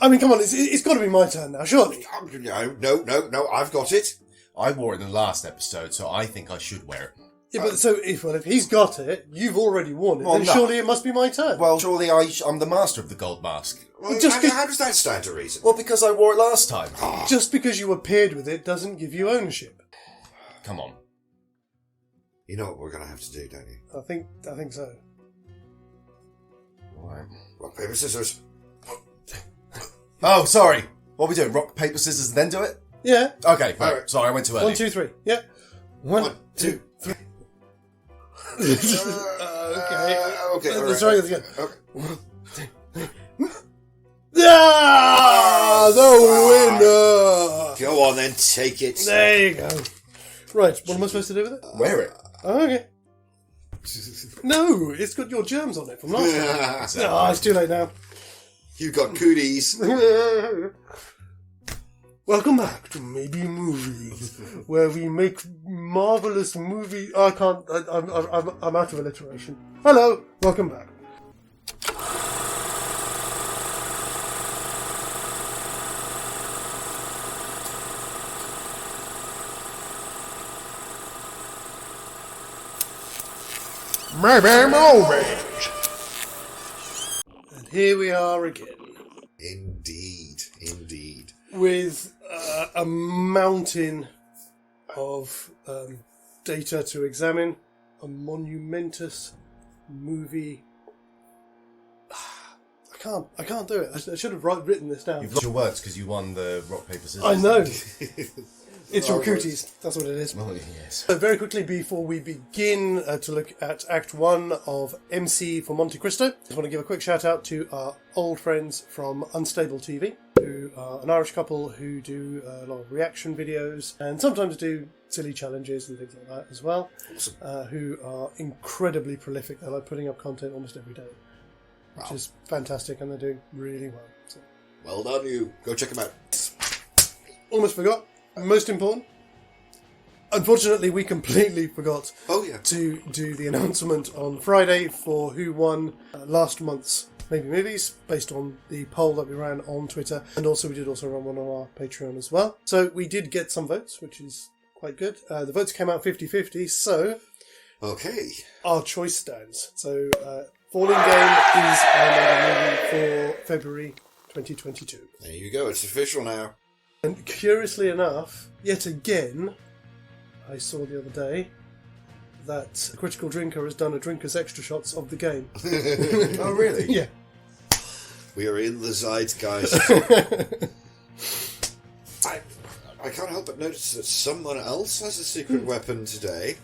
I mean, come on, it's got to be my turn now, surely. No, I've got it. I wore it in the last episode, so I think I should wear it. Yeah, but so if he's got it, you've already worn it, Well, then no. surely it must be my turn. Well, surely I'm the master of the gold mask. Well, Just how does that stand to reason? Well, because I wore it last time. Just because you appeared with it doesn't give you ownership. Come on. You know what we're going to have to do, don't you? I think so. Right. Rock, paper, scissors. Oh, sorry. What are we doing? Rock, paper, scissors, and then do it? Yeah. Okay, right. Alright. Sorry, I went too early. 1, 2, 3. Yeah. 1, 2, 3. Okay. Okay, all right. Sorry, let's go. Okay. Ah, the winner! Go on then, take it. There you go. Right, what am I supposed to do with it? Wear it. Oh, okay. No, it's got your germs on it from last time. Oh, it's too late now. You got cooties. Welcome back to Maybe Movies, where we make marvelous movie. I can't. I'm out of alliteration. Hello, welcome back. Maybe Movies. And here we are again. Indeed. With a mountain of data to examine, a monumentous movie. I can't do it. I should have written this down. You've lost your words because you won the rock, paper, scissors. I know. It's from Cooties. That's what it is. Well, yes. So very quickly, before we begin to look at Act 1 of MC for Monte Cristo, I just want to give a quick shout out to our old friends from Unstable TV, who are an Irish couple who do a lot of reaction videos and sometimes do silly challenges and things like that as well, Awesome. who are incredibly prolific. They're like putting up content almost every day, which is fantastic, and they're doing really well. So, Well done, you. Go check them out. almost forgot. Most important, unfortunately, we completely forgot Oh, yeah. to do the announcement on Friday for who won last month's Maybe Movies, based on the poll that we ran on Twitter, and also we did also run one on our Patreon as well. So we did get some votes, which is quite good. The votes came out 50-50, so Okay. our choice stands. So Falling Game is our Maybe Movie for February 2022. There you go. It's official now. And curiously enough, yet again, I saw the other day that a Critical Drinker has done a Drinker's Extra Shots of the game. Oh, really? Yeah. We are in the zeitgeist. I can't help but notice that someone else has a secret weapon today.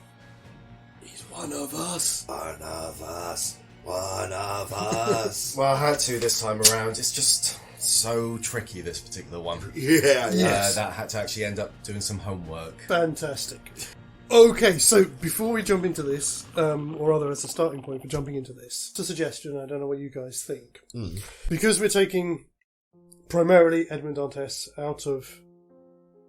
He's one of us. One of us. One of us. Well, I had to this time around. It's just so tricky, this particular one. Yeah. Yes. That had to actually end up doing some homework. Fantastic. Okay, so before we jump into this, or rather as a starting point for jumping into this, it's a suggestion, I don't know what you guys think. Because we're taking primarily Edmond Dantes out of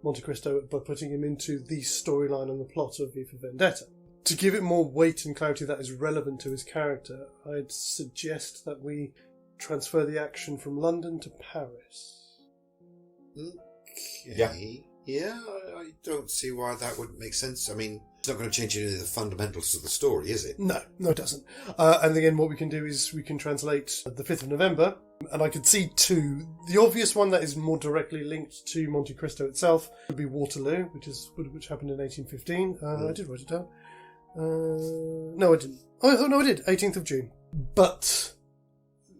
Monte Cristo by putting him into the storyline and the plot of V for Vendetta, to give it more weight and clarity that is relevant to his character, I'd suggest that we transfer the action from London to Paris. Okay. Yeah, I don't see why that wouldn't make sense. I mean, it's not going to change any of the fundamentals of the story, is it? No, it doesn't. And again, what we can do is we can translate the 5th of November, and I could see two. The obvious one that is more directly linked to Monte Cristo itself would be Waterloo, which happened in 1815. I did write it down. No, I didn't. Oh, no, I did. 18th of June. But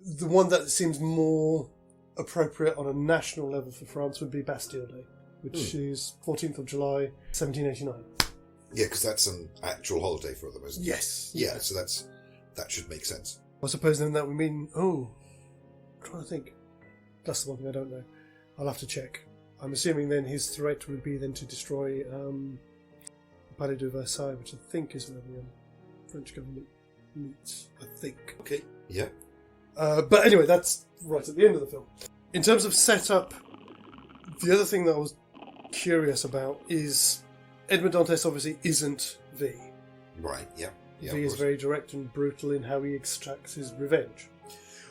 the one that seems more appropriate on a national level for France would be Bastille Day, which is 14th of July, 1789. Yeah, because that's an actual holiday for them, isn't it? Yes. Yeah, so that should make sense. I suppose then that would mean, I'm trying to think. That's the one thing I don't know. I'll have to check. I'm assuming then his threat would be then to destroy the Palais de Versailles, which I think is where the French government meets, I think. Okay. Yeah. But anyway, that's right at the end of the film. In terms of setup, the other thing that I was curious about is Edmond Dantes obviously isn't V. Right, yeah. Yeah, V is very direct and brutal in how he extracts his revenge.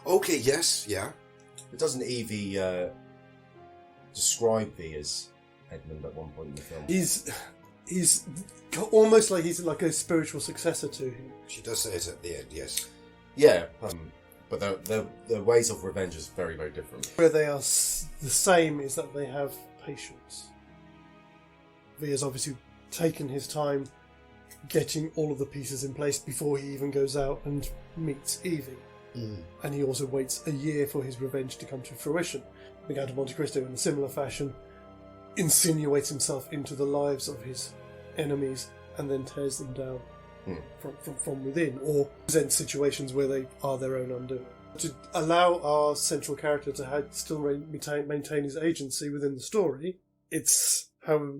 Okay, yes, yeah. But doesn't Evie describe V as Edmund at one point in the film? He's almost like he's like a spiritual successor to him. She does say it at the end, yes. Yeah, but their ways of revenge is very, very different. Where they are the same is that they have patience. V has obviously taken his time getting all of the pieces in place before he even goes out and meets Evie. And he also waits a year for his revenge to come to fruition. The Count of Monte Cristo, in a similar fashion, insinuates himself into the lives of his enemies and then tears them down from within, or presents situations where they are their own undoing. To allow our central character to still maintain his agency within the story, it's how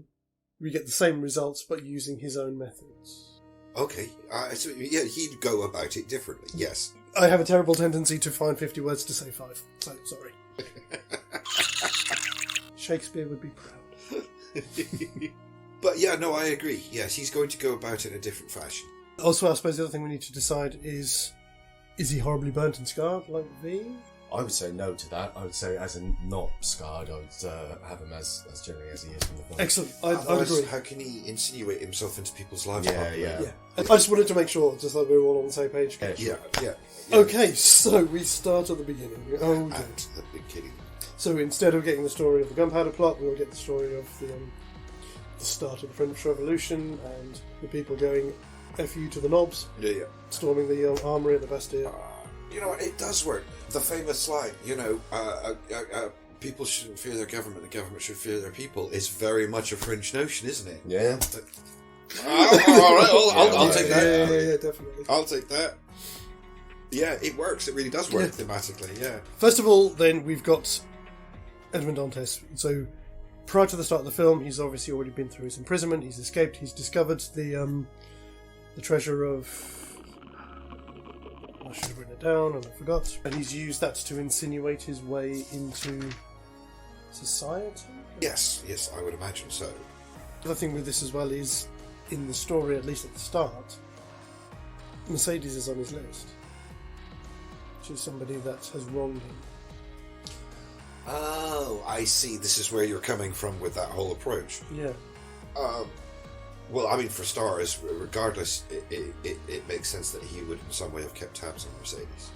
we get the same results but using his own methods. Okay, so yeah, he'd go about it differently, yes. I have a terrible tendency to find 50 words to say 5, so sorry. Shakespeare would be proud. But yeah, no, I agree. Yes, he's going to go about it in a different fashion. Also, I suppose the other thing we need to decide is he horribly burnt and scarred like V? I would say no to that. I would say, as in not scarred, I would have him as generally as he is from the film. Excellent, I Otherwise, agree. how can he insinuate himself into people's lives? Yeah. I just wanted to make sure, just like we were all on the same page. Yeah. Okay, so we start at the beginning. Oh, dear. At the beginning. So instead of getting the story of the gunpowder plot, we'll get the story of the start of the French Revolution and the people going F you to the knobs, Yeah. storming the armoury at the Bastille. You know, it does work. The famous line, people shouldn't fear their government, the government should fear their people, is very much a French notion, isn't it? Yeah. All right, I'll take that. Yeah, definitely. I'll take that. Yeah, it works. It really does work thematically, yeah. First of all, then, we've got Edmond Dantes. So, prior to the start of the film, he's obviously already been through his imprisonment, he's escaped, he's discovered the treasure of... I should have written it down and I forgot. And he's used that to insinuate his way into society? Yes, I would imagine so. The other thing with this as well is, in the story, at least at the start, Mercedes is on his list. She's somebody that has wronged him. Oh, I see. This is where you're coming from with that whole approach. Yeah. Well, I mean, for starters, regardless, it makes sense that he would in some way have kept tabs on Mercedes.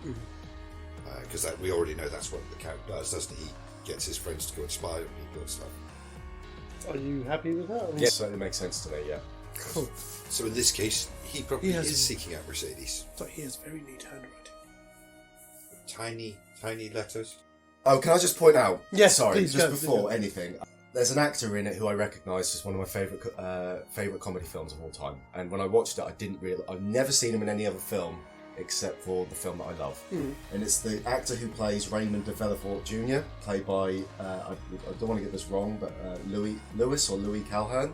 Because we already know that's what the Count does, doesn't he? He gets his friends to go and spy on people and stuff. Are you happy with that? I mean, Yes, certainly makes sense to me, yeah. Cool. So in this case, he probably He has is a- seeking out Mercedes. So he has very neat handwriting. Tiny letters. Oh, can I just point out? Yes, sorry, please just go, before please anything. There's an actor in it who I recognise as one of my favourite comedy films of all time. And when I watched it, I've never seen him in any other film except for the film that I love. And it's the actor who plays Raymond de Villefort Jr., played by, I don't want to get this wrong, but Louis Calhern.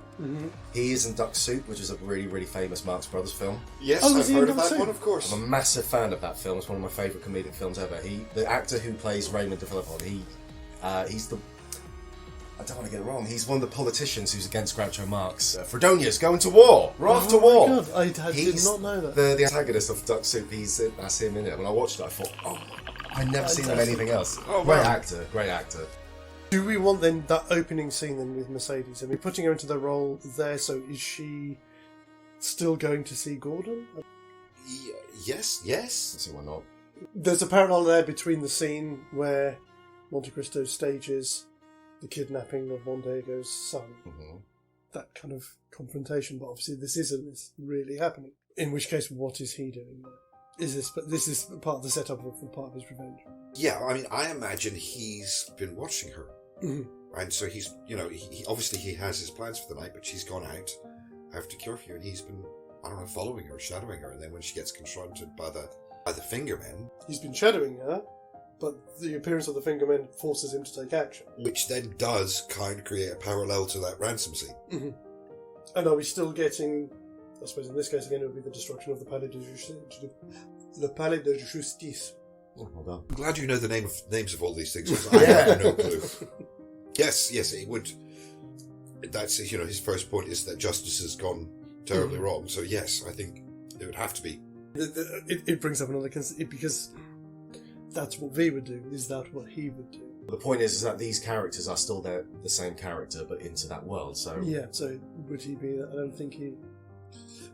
He is in Duck Soup, which is a really, really famous Marx Brothers film. Yes, Oh, I've was he heard in of Duck that Soup? one, of course. I'm a massive fan of that film. It's one of my favourite comedic films ever. The actor who plays Raymond de Villefort, he's the... I don't want to get it wrong. He's one of the politicians who's against Groucho Marx. Fredonia's going to war. We're off to war. My God, I did not know that. The antagonist of Duck Soup. That's him in it. When I watched it, I thought, oh, I've never seen him in anything else. Oh, Great wow. actor. Great actor. Do we want then that opening scene then with Mercedes? I mean, putting her into the role there, so is she still going to see Gordon? Yes. Let's see why not. There's a parallel there between the scene where Monte Cristo stages the kidnapping of Mondiego's son. That kind of confrontation, but obviously this isn't really happening. In which case, what is he doing there? This is part of the setup for part of his revenge. Yeah, I mean, I imagine he's been watching her. And so he's, he obviously he has his plans for the night, but she's gone out after curfew and he's been, I don't know, following her, shadowing her. And then when she gets confronted by the fingermen, He's been shadowing her, but the appearance of the fingermen forces him to take action. which then does kind of create a parallel to that ransom scene. And are we still getting, I suppose in this case again it would be the destruction of the Palais de Justice. Oh, well done. I'm glad you know the names of all these things, because I have no clue. Yes, it would. That's, his first point is that justice has gone terribly wrong. So yes, I think it would have to be. It brings up another concern, because that's what V would do. Is that what he would do? The point is that these characters are still the same character, but into that world. So Yeah, so would he be that? I don't think he...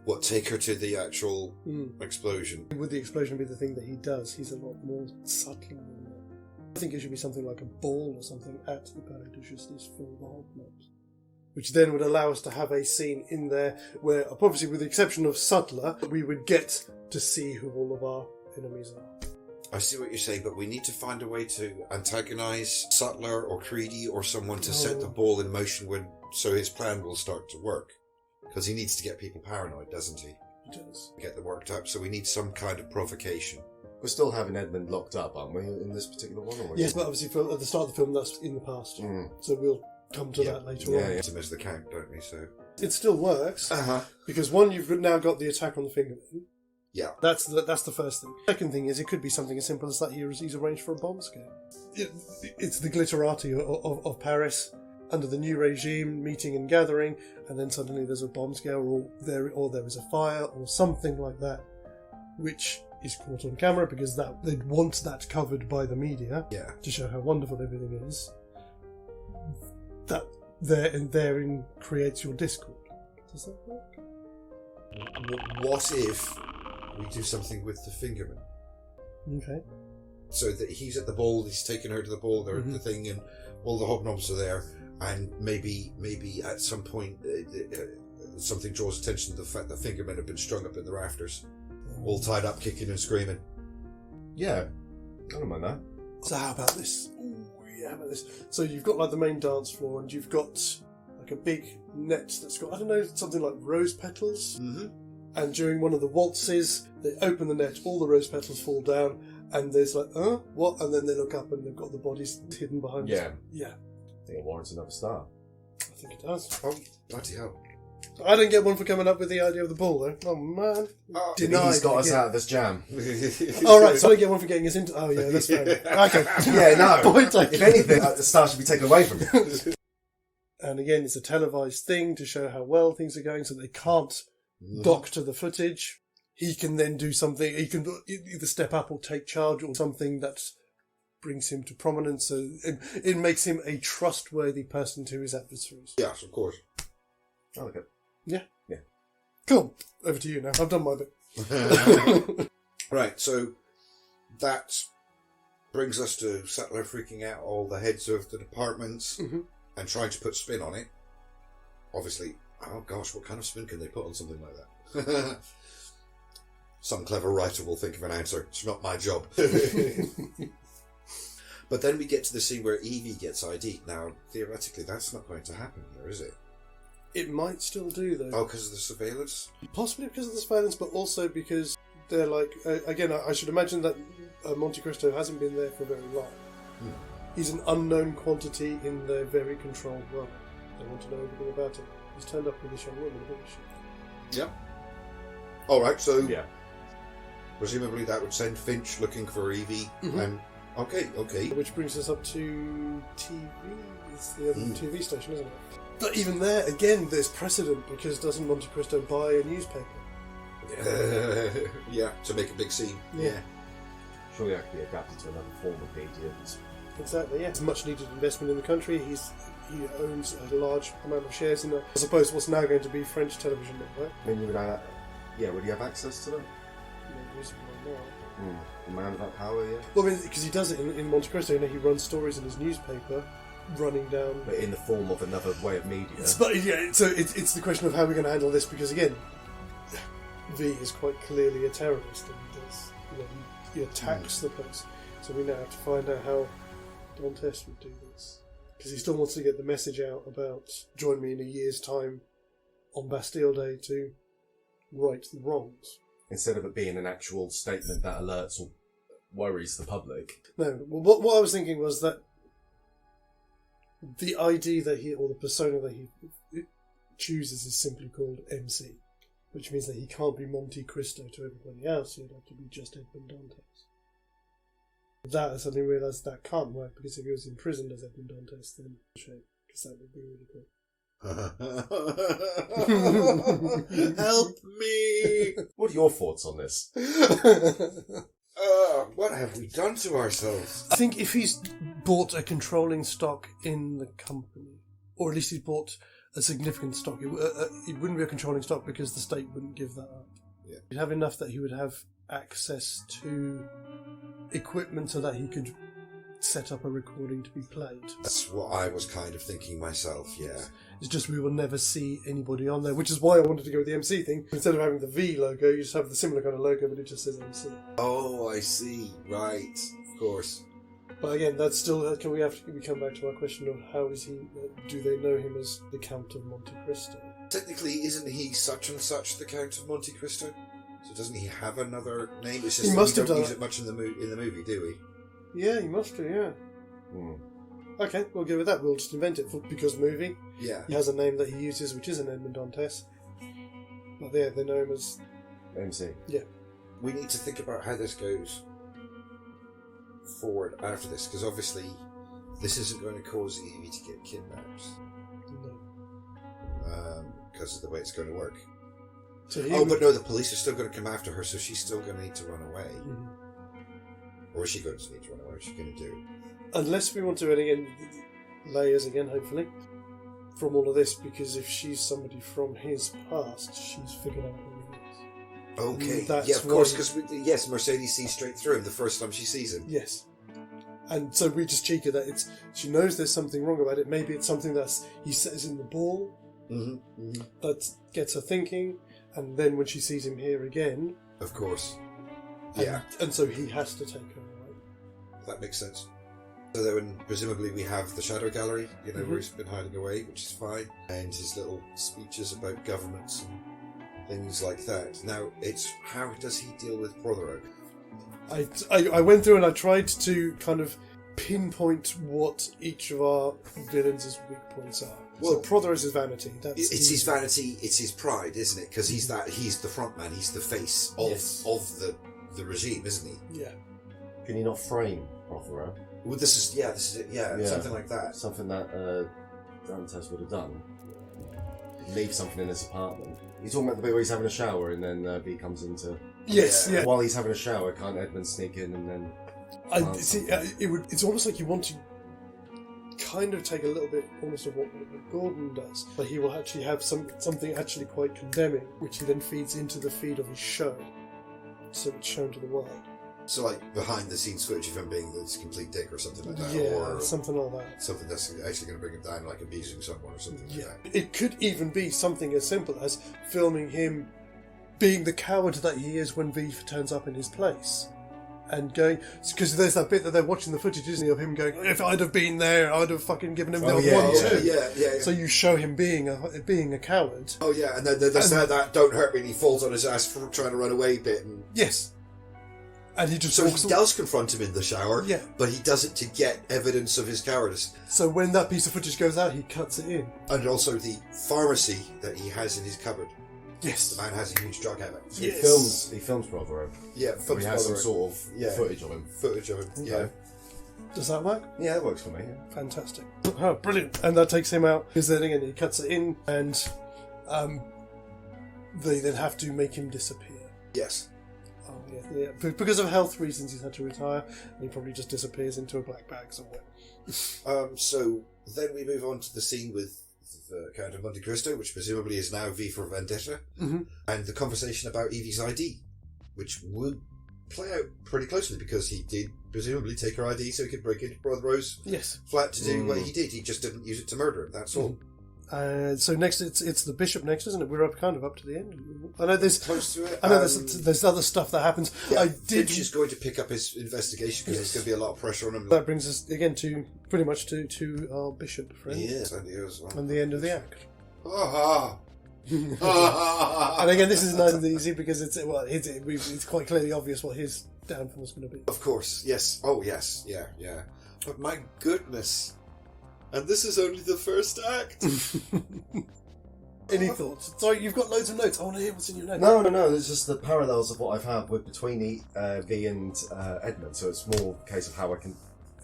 What, take her to the actual explosion? Would the explosion be the thing that he does? He's a lot more subtle than that. I think it should be something like a ball or something at the Palais de Justice for the Hobnobs. Which then would allow us to have a scene in there where, obviously with the exception of Sutler, we would get to see who all of our enemies are. I see what you're saying, but we need to find a way to antagonise Sutler or Creedy or someone to set the ball in motion so his plan will start to work. Because he needs to get people paranoid, doesn't he? He does. Get them worked up, so we need some kind of provocation. we're still having Edmund locked up, aren't we, in this particular one? Or Yes, but obviously at the start of the film, that's in the past. So we'll come to that later on. Yeah, to miss the count, don't we? So it still works. Because one, you've now got the attack on the finger. Yeah. That's the first thing. Second thing is, it could be something as simple as that he's arranged for a bomb scare. It's the glitterati of Paris under the new regime meeting and gathering, and then suddenly there's a bomb scare, or there is a fire, or something like that, which is caught on camera because they'd want that covered by the media to show how wonderful everything is. That therein creates your discord. Does that work? what if we do something with the fingerman? Okay. So that he's at the ball, he's taking her to the ball, they're at the thing, and all the hobnobs are there, and maybe at some point something draws attention to the fact that fingermen have been strung up in the rafters, all tied up, kicking and screaming. Yeah, I don't mind that. So how about this? How about this? So you've got like the main dance floor, and you've got like a big net that's got, I don't know, something like rose petals. And during one of the waltzes, they open the net, all the rose petals fall down, and there's like, what? And then they look up and they've got the bodies hidden behind them. Yeah. I think it warrants another star. I think it does. Oh, bloody hell. I didn't get one for coming up with the idea of the ball, though. Oh, man. Denied. He's got us out of this jam. All right, so I get one for getting us into... Oh, yeah, that's fair enough. Okay. Yeah, no. Point taken. If anything, the star should be taken away from you. And again, it's a televised thing to show how well things are going, so they can't doctor the footage. He can then do something. He can either step up or take charge, or something that brings him to prominence. So it makes him a trustworthy person to his adversaries. Yes, of course. Okay. Yeah. Yeah. Cool. Over to you now. I've done my bit. Right, so that brings us to Sattler freaking out all the heads of the departments and trying to put spin on it. Obviously, oh gosh, what kind of spin can they put on something like that? Some clever writer will think of an answer. It's not my job. But then we get to the scene where Evie gets ID. Now, theoretically, that's not going to happen here, is it? It might still do, though. Oh, because of the surveillance? Possibly because of the surveillance, but also because they're like... again, I should imagine that Monte Cristo hasn't been there for very long. He's an unknown quantity in their very controlled world. They want to know everything about him. He's turned up with this young woman, didn't she? Yeah. All right, so... Yeah. Presumably that would send Finch looking for Evie, and... Okay. Which brings us up to TV. It's the other TV station, isn't it? But even there, again, there's precedent, because doesn't Monte Cristo buy a newspaper? Yeah, to make a big scene. Yeah. Surely that could be adapted to another form of media. Exactly, yeah. It's a much needed investment in the country. He owns a large amount of shares in, I suppose, what's now going to be French television network. I mean, would he have access to that? No reason why not. The man of that power, yeah. Well, I mean, because he does it in Monte Cristo. He runs stories in his newspaper, running down. But in the form of another way of media. So it's the question of how we're going to handle this, because again, V is quite clearly a terrorist, and he does, he attacks the place. So we now have to find out how Dantes would do this, because he still wants to get the message out about join me in a year's time on Bastille Day to right the wrongs. Instead of it being an actual statement that alerts or worries the public. No, well, what I was thinking was that the ID or the persona that he chooses is simply called MC, which means that he can't be Monte Cristo to everybody else. He'd have to be just Edmond Dantes. That I suddenly realised that can't work, because if he was imprisoned as Edmond Dantes, then shame, because that would be really cool. Help me! What are your thoughts on this? What have we done to ourselves? I think if he's bought a controlling stock in the company, or at least he's bought a significant stock, it wouldn't be a controlling stock because the state wouldn't give that up. Yeah. He'd have enough that he would have access to equipment so that he could set up a recording to be played. That's what I was kind of thinking myself, yeah. It's just we will never see anybody on there, which is why I wanted to go with the MC thing. Instead of having the V logo, you just have the similar kind of logo, but it just says MC. Oh, I see. Right. Of course. But again, that's still. Can we come back to our question of how is he? Do they know him as the Count of Monte Cristo? Technically, isn't he such and such the Count of Monte Cristo? So doesn't he have another name? It's just He that must we have don't done use it. it much in the movie, do we? Yeah, he must do. Yeah. Okay, we'll go with that. We'll just invent it because movie. Yeah. He has a name that he uses, which isn't Edmond Dantes. But they know him as MC. Yeah. We need to think about how this goes forward after this, because obviously this isn't going to cause Evie to get kidnapped. No. Because of the way it's going to work. So he But no, the police are still going to come after her, so she's still going to need to run away. Mhm. Or is she going to need to run away? What's she going to do? Unless we want to, and again, layers again, hopefully, from all of this, because if she's somebody from his past, she's figured out who he is. Okay, That's yeah, of course, why- because yes, Mercedes sees straight through him the first time she sees him. Yes. And so we just cheek her that she knows there's something wrong about it. Maybe it's something he says in the ball that gets her thinking, and then when she sees him here again, Of course. and, and so he has to take her away. That makes sense. So then, presumably, we have the Shadow Gallery, where he's been hiding away, which is fine, and his little speeches about governments and things like that. Now, it's how does he deal with Prothero? I went through and I tried to kind of pinpoint what each of our villains' weak points are. Well, so Prothero's his vanity. That's It's his vanity, it's his pride, isn't it? Because he's the front man, he's the face of the regime, isn't he? Yeah. Can you not frame Prothero? Well, this is it, something like that. Something that Dantes would have done. Leave something in his apartment. He's talking about the bit where he's having a shower and then B comes into... Yes, yeah. While he's having a shower, can't Edmund sneak in and then... It's almost like you want to kind of take a little bit almost of what Gordon does, but he will actually have something actually quite condemning, which he then feeds into the feed of his show, so it's shown to the world. So, like, behind-the-scenes footage of him being this complete dick or something like that, Yeah, or something like that. something that's actually going to bring him down, like abusing someone or something like that. It could even be something as simple as filming him being the coward that he is when V turns up in his place. And going, because there's that bit that they're watching the footage, isn't it, of him going, if I'd have been there, I'd have fucking given him the 1-2. Yeah. So you show him being a coward. Oh, yeah, and then there's that don't hurt me, and he falls on his ass for trying to run away bit. And... Yes. And he just So he walks does confront him in the shower, Yeah. but he does it to get evidence of his cowardice. So when that piece of footage goes out, he cuts it in. And also the pharmacy that he has in his cupboard. Yes. The man has a huge drug habit. Yes. He films Prothero. Yeah, We have some sort of footage of him. Footage of him, yeah. Does that work? Yeah, that works for me. Yeah. Fantastic. Oh, brilliant. And that takes him out. Because then again, he cuts it in, and they then have to make him disappear. Yes. Oh, yeah. Because of health reasons, he's had to retire, and he probably just disappears into a black bag somewhere. So then we move on to the scene with the Count of Monte Cristo, which presumably is now V for Vendetta, and the conversation about Evie's ID, which would play out pretty closely because he did presumably take her ID so he could break into Prothero's flat to do what he did. He just didn't use it to murder him, that's all. So next, it's the bishop next, isn't it? We're up to the end. I know there's Close to it. I know there's other stuff that happens. Yeah, Finch is going to pick up his investigation because there's going to be a lot of pressure on him. That brings us again to pretty much to our bishop friend. Yes, and he is. And the end of the act. And And again, this is not easy because it's quite clearly obvious what his downfall is going to be. Of course, yes. Oh, yes, yeah. But my goodness. And this is only the first act. Any thoughts? Sorry, you've got loads of notes. I want to hear what's in your notes. No. It's just the parallels of what I've had between V and Edmund. So it's more a case of how I can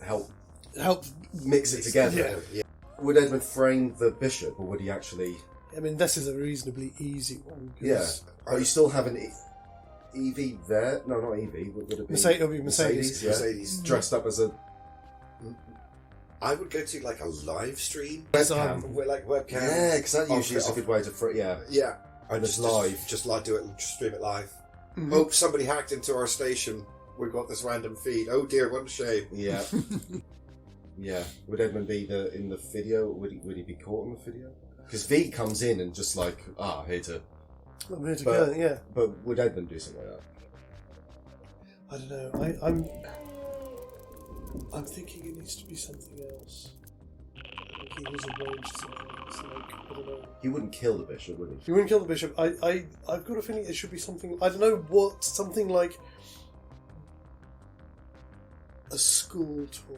help mix it together. Yeah. Would Edmund frame the bishop, or would he actually? I mean, this is a reasonably easy one. Yeah, but you still haven't. Evie there. No, not Evie. What would it be? It'll be Mercedes. Yeah. Mercedes. Dressed up as a I would go to like a live stream. webcam. With like webcam. Yeah, because that Off- usually is a off- good way to... Yeah. Yeah. And it's live. Just like do it, just stream it live. Mhm. Oh, somebody hacked into our station. We've got this random feed. Oh dear, what a shame. Yeah. Yeah. Would Edmund be in the video? Would he be caught in the video? Because V comes in and just like, here to... I'm here to But- go, yeah. But would Edmund do something like that? I don't know. I'm thinking it needs to be something else. I think he was arranged something else. Like, I don't know. He wouldn't kill the bishop, would he? If you wouldn't kill the bishop, I've got a feeling it should be something. I don't know what. Something like a school tour.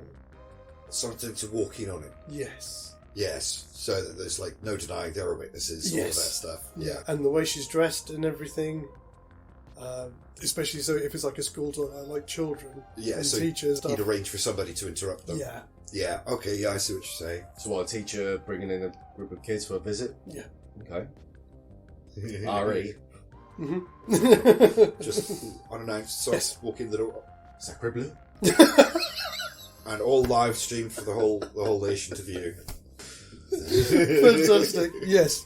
Something to walk in on it. Yes. Yes. So that there's like no denying there are witnesses, all of that Yes. stuff. Yeah. And the way she's dressed and everything. Especially so if it's like a school tour, like children Yeah, and so teachers. he'd Stuff. arrange for somebody to interrupt them. Yeah. Yeah, okay, yeah, I see what you're saying. So what, a teacher bringing in a group of kids for a visit? Yeah. Okay. RE. Mm-hmm. Just unannounced, so Yes. walk in the door. Sacré Bleu. And all live streamed for the whole nation to view. Fantastic. Yes.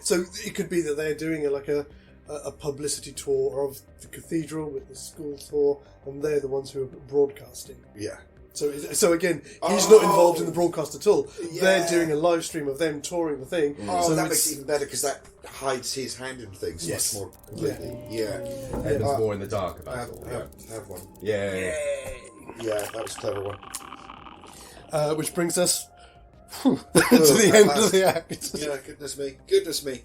So it could be that they're doing a publicity tour of the cathedral with the school tour, and they're the ones who are broadcasting. Yeah. So again, he's not involved in the broadcast at all. Yeah. They're doing a live stream of them touring the thing. Oh, so that it's- makes it even better because that hides his hand in things Yes. much more completely. Yeah. Edmund's more in the dark about Have, it all. have one. Yeah. Yeah, that was a clever one. which brings us to the end of the act. Yeah, goodness me.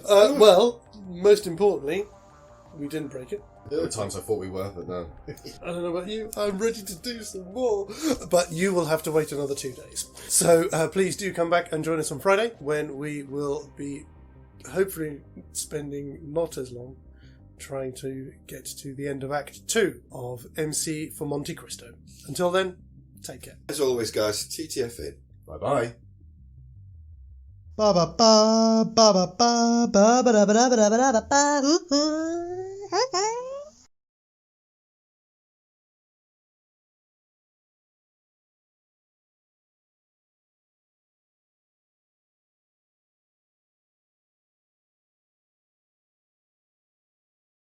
Well, most importantly, we didn't break it. There were times I thought we were, but no. I don't know about you. I'm ready to do some more. But you will have to wait another 2 days. So please do come back and join us on Friday when we will be hopefully spending not as long trying to get to the end of Act 2 of MC for Monte Cristo. Until then, take care. As always, guys, TTF in. Bye-bye. Ba ba ba ba ba ba ba ba ba ba ba ba ba ba ba.